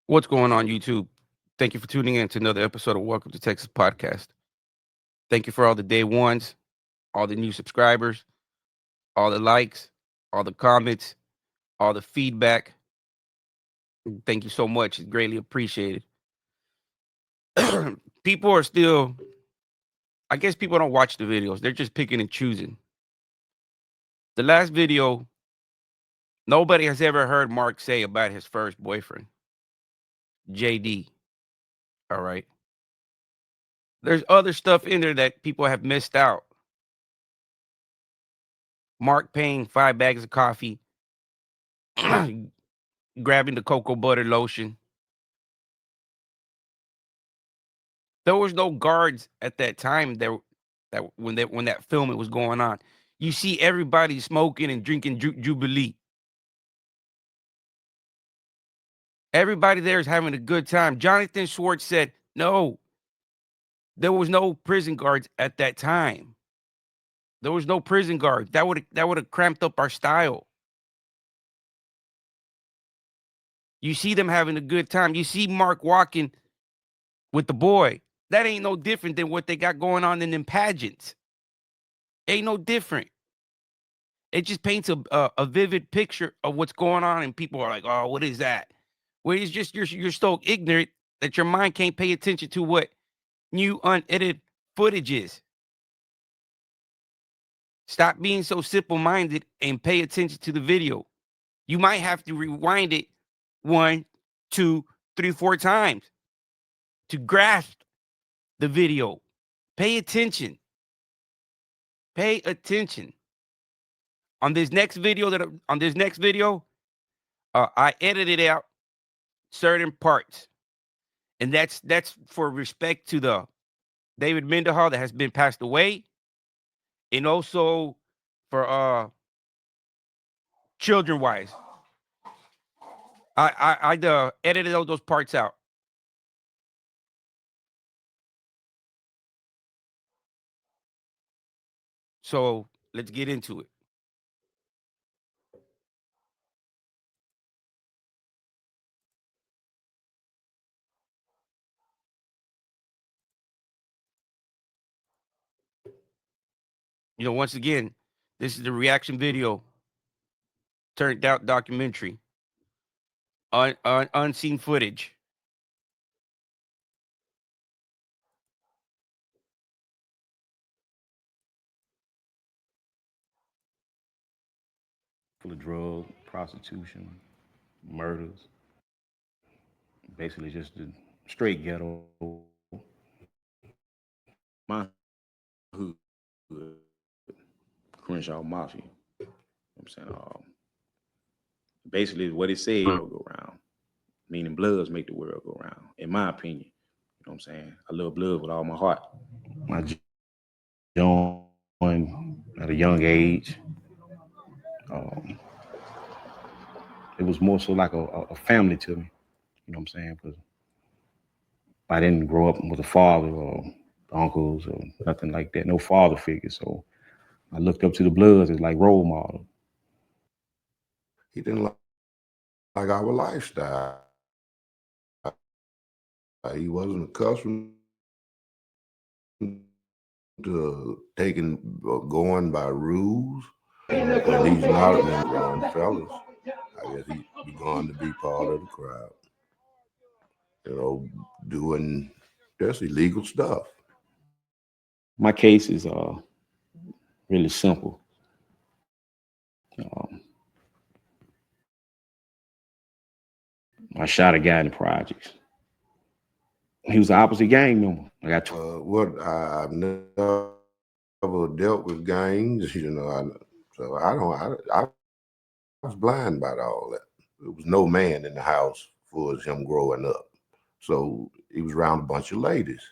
What's going on, YouTube? Thank you for tuning in to another episode of Welcome to Texas Podcast. Thank you for all the day ones, all the new subscribers, all the likes, all the comments, all the feedback. Thank you so much. It's greatly appreciated. People are still, I guess people don't watch the videos. They're just picking and choosing. The last video, nobody has ever heard Mark say about his first boyfriend, JD. All right. There's other stuff in there that people have missed out. Mark paying 5 bags of coffee, grabbing the cocoa butter lotion. There was no guards at that time when that filming was going on. You see everybody smoking and drinking Jubilee. Everybody there is having a good time. Jonathan Schwartz said, no, there was no prison guards at that time. There was no prison guards. That would have cramped up our style. You see them having a good time. You see Mark walking with the boy. That ain't no different than what they got going on in them pageants. Ain't no different. It just paints a vivid picture of what's going on, and people are like, "Oh, what is that?" Well, it's just you're so ignorant that your mind can't pay attention to what new unedited footage is. Stop being so simple-minded and pay attention to the video. You might have to rewind it 1, 2, 3, 4 times to grasp the video. Pay attention. Pay attention. On this next video I edited out certain parts, and that's for respect to the David Mendenhall that has been passed away, and also for children wise. I edited all those parts out. So let's get into it. Once again, this is the reaction video turned out documentary, unseen footage. Full of drugs, prostitution, murders. Basically, just the straight ghetto. My hood, Crenshaw Mafia. You know what I'm saying? Basically, what it said, go around. Meaning bloods make the world go round, in my opinion. You know what I'm saying? I love blood with all my heart. I joined at a young age. Um, it was more so like a family to me. You know what I'm saying? Because I didn't grow up with a father or uncles or nothing like that. No father figure. So I looked up to the Bloods as like role model. He didn't like our lifestyle. He wasn't accustomed to going by rules. And he's not one of them fellas. I guess he began to be part of the crowd. Doing just illegal stuff. My case is really simple. I shot a guy in the projects. He was the opposite gang member. I got I've never dealt with gangs, I was blind about all that. There was no man in the house for him growing up. So he was around a bunch of ladies.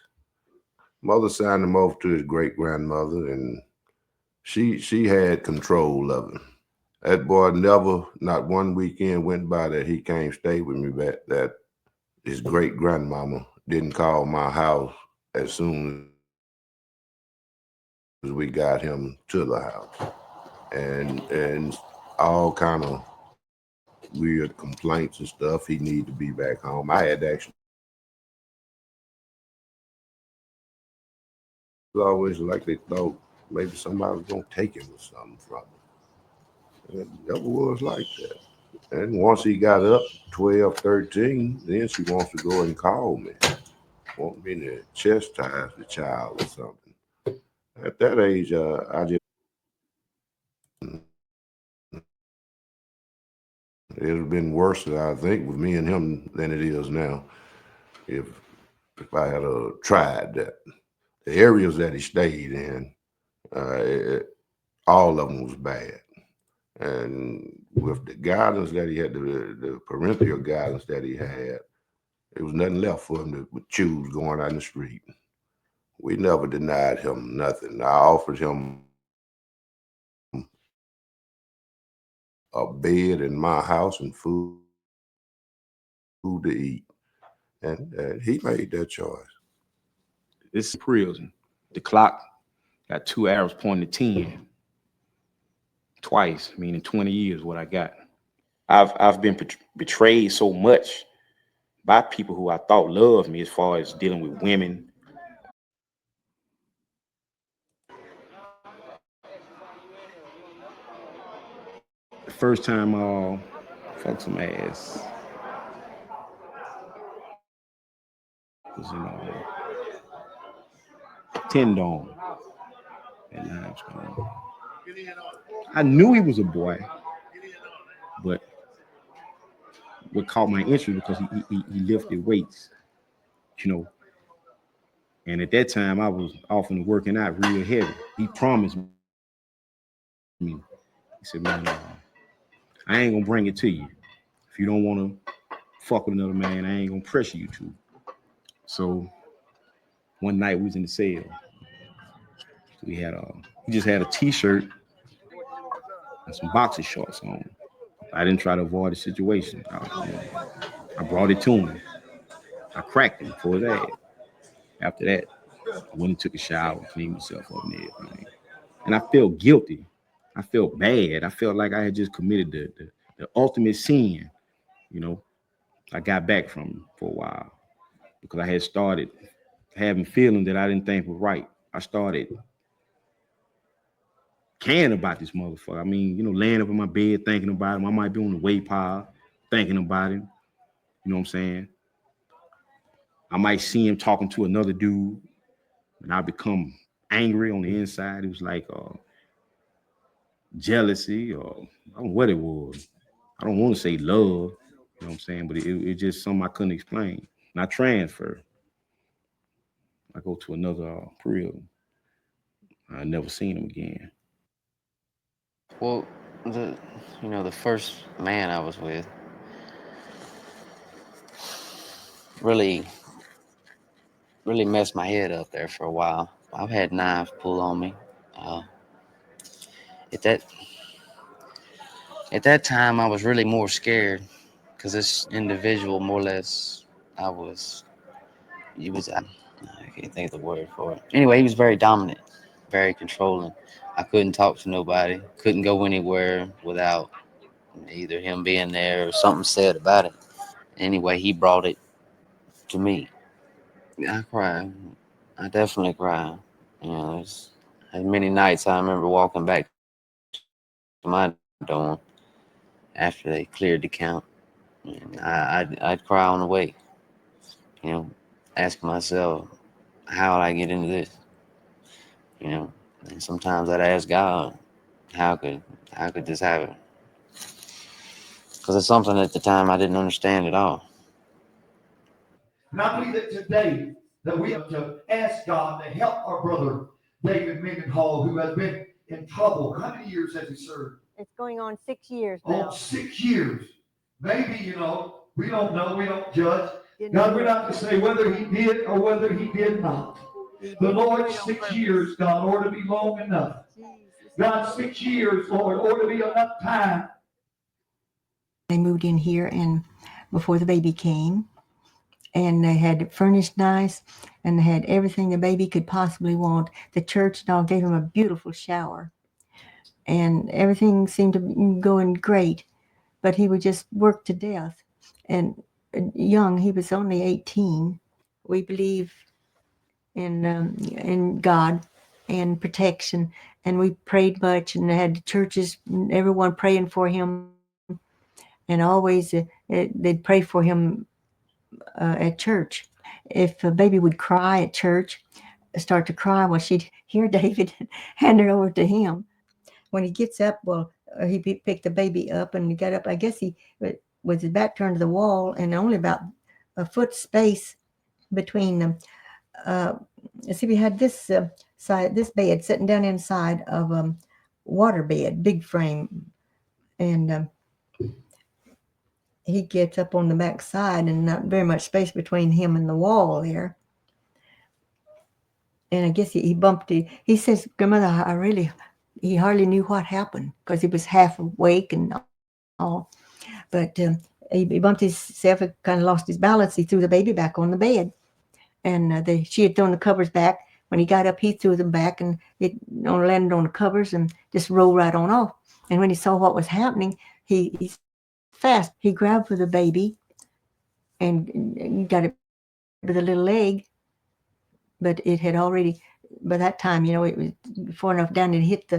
Mother signed him off to his great grandmother, and she had control of him. That boy never, not one weekend went by that he came stay with me, that his great grandmama didn't call my house as soon as we got him to the house. And all kind of weird complaints and stuff. He needed to be back home. I had to actually always like they thought maybe somebody was gonna take him or something from him. It never was like that. And once he got up 12, 13, then she wants to go and call me. Want me to chastise the child or something. At that age, I just it would have been worse, I think, with me and him than it is now. If I had tried that. The areas that he stayed in, all of them was bad. And with the guidance that he had, the parental guidance that he had, there was nothing left for him to choose going out in the street. We never denied him nothing. I offered him a bed in my house and food to eat. And he made that choice. It's prison. The clock got 2 arrows pointing to 10. Twice, meaning 20 years what I got. I've been betrayed so much by people who I thought loved me as far as dealing with women. The first time I fucked some ass was in Tendon. And I knew he was a boy, but what caught my interest because he lifted weights, you know. And at that time, I was often working out real heavy. He promised me, he said, man, I ain't gonna bring it to you. If you don't want to fuck with another man, I ain't gonna pressure you to. So one night we was in the cell. We just had a t-shirt and some boxer shorts on. I didn't try to avoid the situation. I brought it to him. I cracked him for his ass. After that, I went and took a shower, cleaned myself up and everything. And I felt guilty. I felt bad. I felt like I had just committed the ultimate sin. You know, I got back from him for a while because I had started having feelings that I didn't think were right. I started caring about this motherfucker. I mean, you know, laying up in my bed thinking about him. I might be on the weight pile thinking about him. You know what I'm saying? I might see him talking to another dude and I become angry on the inside. It was like jealousy or I don't know what it was. I don't want to say love, you know what I'm saying? But it just something I couldn't explain. And I transfer. I go to another prison. I never seen him again. Well, the first man I was with really messed my head up there for a while. I've had knives pulled on me. At that time, I was really more scared because this individual, more or less, I can't think of the word for it. Anyway, he was very dominant, very controlling. I couldn't talk to nobody, couldn't go anywhere without either him being there or something said about it. Anyway, he brought it to me. I cried. I definitely cried. You know, there's many nights I remember walking back to my dorm after they cleared the count. And I'd cry on the way. You know, asking myself, how would I get into this? You know, and sometimes I'd ask God, how could this happen? Because it's something at the time I didn't understand at all. And I believe that today that we have to ask God to help our brother David Mendenhall, who has been in trouble. How many years has he served? It's going on 6 years now. 6 years. Maybe, we don't know, we don't judge. God, we're not to say whether he did or whether he did not. The Lord, 6 years, God, ought to be long enough. God, 6 years, Lord, ought to be enough time. They moved in here and before the baby came, and they had it furnished nice, and they had everything the baby could possibly want. The church now gave him a beautiful shower, and everything seemed to be going great. but he would just work to death. And young, he was only 18. We believe in God and protection, and we prayed much and had churches, everyone praying for him, and always they'd pray for him at church. If a baby would cry at church, start to cry, well, she'd hear David and hand her over to him. When he gets up, well, he picked the baby up and he got up. I guess he with his back turned to the wall and only about a foot space between them. See, we had this side, this bed sitting down inside of water bed, big frame, and he gets up on the back side and not very much space between him and the wall there. And I guess he bumped it. He says, Grandmother, he hardly knew what happened because he was half awake and all. But he bumped himself, kind of lost his balance. He threw the baby back on the bed. And she had thrown the covers back. When he got up, he threw them back, and it landed on the covers and just rolled right on off. And when he saw what was happening, he's fast. He grabbed for the baby and got it with a little leg, but it had already, by that time, it was far enough down and hit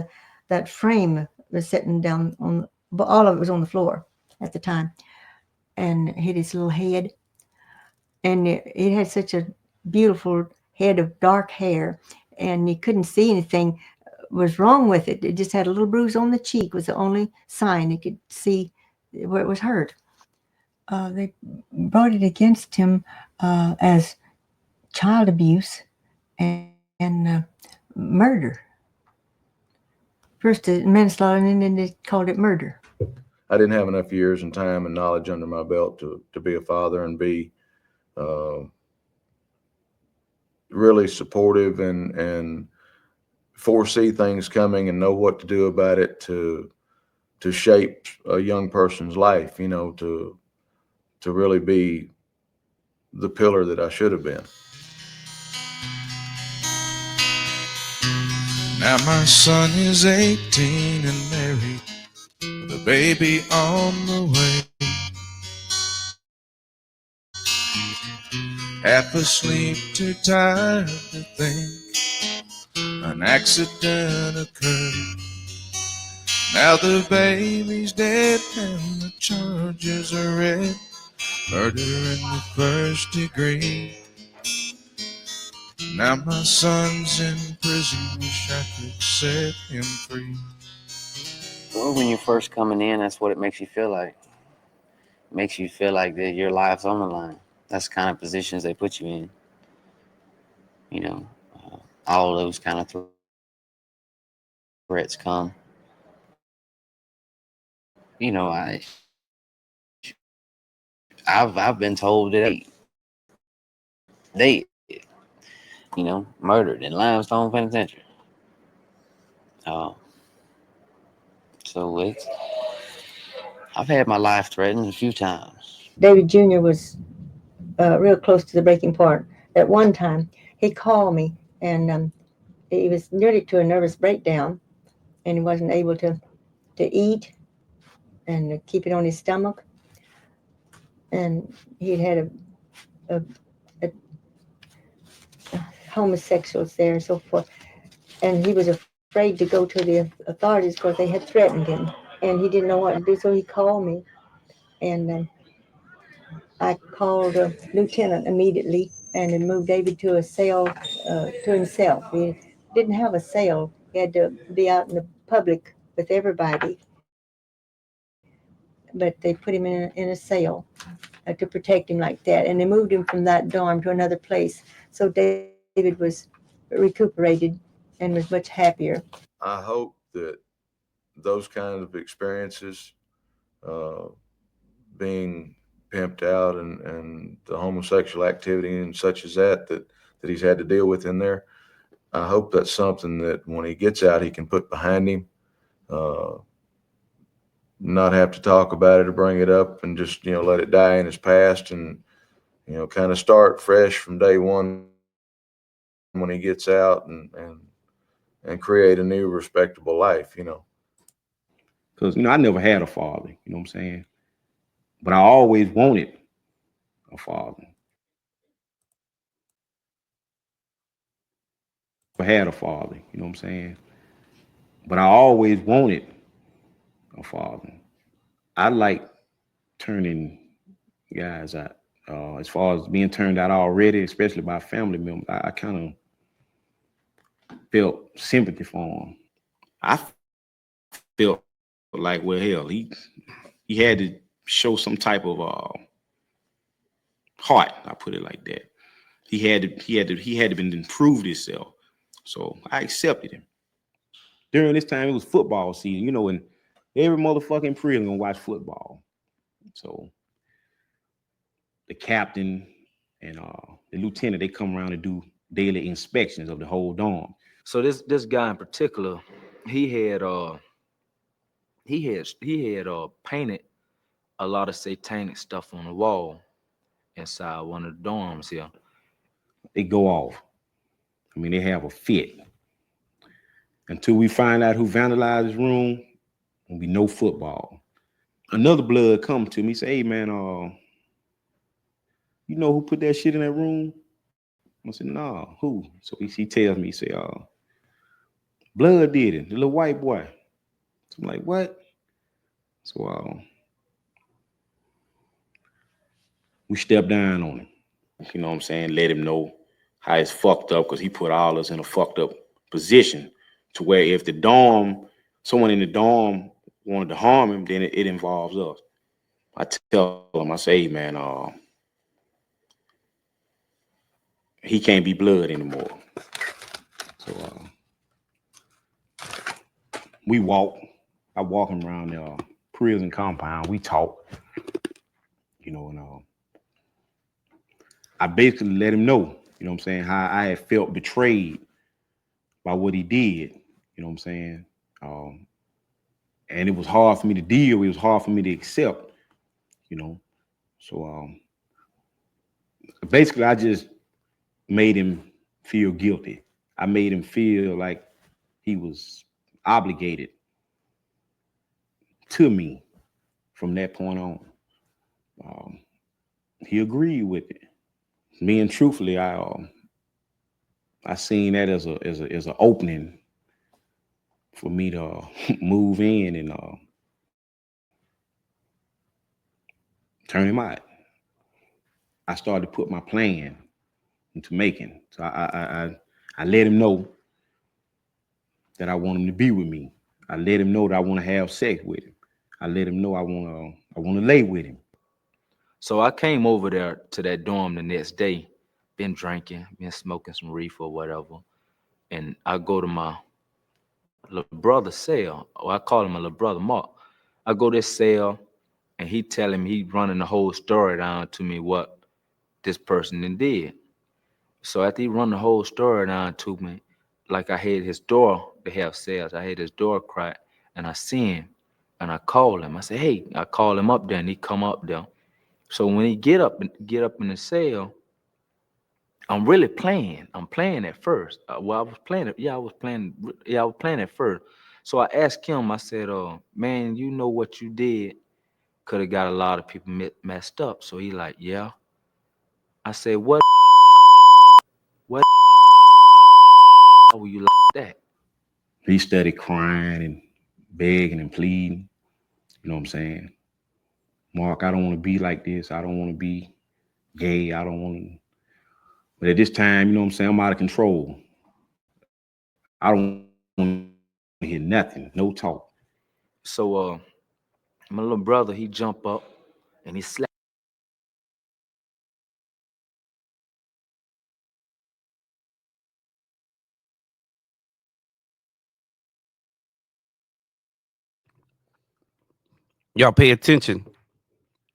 that frame was sitting down on, but all of it was on the floor at the time, and hit his little head. And it had such a beautiful head of dark hair, and you couldn't see anything was wrong with it. It just had a little bruise on the cheek, was the only sign you could see where it was hurt. They brought it against him as child abuse and murder. First manslaughter, and then they called it murder. I didn't have enough years and time and knowledge under my belt to be a father and be really supportive and foresee things coming and know what to do about it to shape a young person's life, to really be the pillar that I should have been. Now my son is 18 and married with a baby on the way. Half asleep, too tired to think an accident occurred. Now the baby's dead and the charges are red. Murder in the first degree. Now my son's in prison, wish I could set him free. Well, when you're first coming in, that's what it makes you feel like. It makes you feel like that your life's on the line. That's the kind of positions they put you in. All those kind of threats come. I've been told that they murdered in Limestone Penitentiary. So I've had my life threatened a few times. David Jr. was real close to the breaking point. At one time, he called me, and he was nearly to a nervous breakdown, and he wasn't able to eat and keep it on his stomach. And he'd had a homosexuals there and so forth. And he was afraid to go to the authorities because they had threatened him, and he didn't know what to do. So he called me, and I called a lieutenant immediately and then moved David to a cell to himself. He didn't have a cell. He had to be out in the public with everybody. But they put him in a cell to protect him like that. And they moved him from that dorm to another place. So David was recuperated and was much happier. I hope that those kinds of experiences, being pimped out and the homosexual activity and such as that he's had to deal with in there, I hope that's something that when he gets out, he can put behind him, not have to talk about it or bring it up and just, let it die in his past and, kind of start fresh from day one when he gets out and create a new respectable life, Because, I never had a father, you know what I'm saying? But I always wanted a father. I had a father, you know what I'm saying? But I always wanted a father. I like turning guys out. As far as being turned out already, especially by family members, I kind of felt sympathy for him. I felt like, well, hell, he had to show some type of heart. I put it like that. He had to been improved himself. So I accepted him. During this time, it was football season, you know, and every motherfucking prison gonna watch football. So the captain and the lieutenant, they come around to do daily inspections of the whole dorm. So this guy in particular, he had painted a lot of satanic stuff on the wall inside one of the dorms here. They go off. I mean, they have a fit. Until we find out who vandalized his room, there'll be no football. Another blood come to me, say, hey man, you know who put that shit in that room? I said, nah, who? So he tells me, he say, Blood did it, the little white boy. So I'm like, what? So we stepped down on him. You know what I'm saying? Let him know how it's fucked up, because he put all us in a fucked up position to where if someone in the dorm wanted to harm him, then it involves us. I tell him, I say, hey, man, he can't be blood anymore. So I walk him around the prison compound. We talk, you know, and I basically let him know, you know what I'm saying, how I had felt betrayed by what he did, you know what I'm saying? And it was hard for me to deal with, it was hard for me to accept, you know. So basically I just made him feel guilty. I made him feel like he was obligated to me from that point on. He agreed with it. Me and truthfully, I seen that as an opening for me to move in and turn him out. I started to put my plan into making. So I let him know that I want him to be with me. I let him know that I want to have sex with him. I let him know I want to lay with him. So I came over there to that dorm the next day, been drinking, been smoking some reefer or whatever. And I go to my little brother's cell, or I call him my little brother Mark. I go to his cell and he telling me, he running the whole story down to me what this person then did. So after he run the whole story down to me, like I had his door, they have cells, I had his door cracked and I see him and I call him. I say, hey, I call him up there and he come up there. So when he get up in the cell, I'm really playing. I'm playing at first. I was playing it. I was playing at first. So I asked him, I said, man, you know what you did could have got a lot of people messed up. So he like, yeah. I said, what were you like that? He started crying and begging and pleading. You know what I'm saying? Mark, I don't want to be like this. I don't want to be gay. I don't want to. But at this time, you know what I'm saying, I'm out of control. I don't want to hear nothing, no talk. So my little brother, he jump up and he slapped. Y'all pay attention.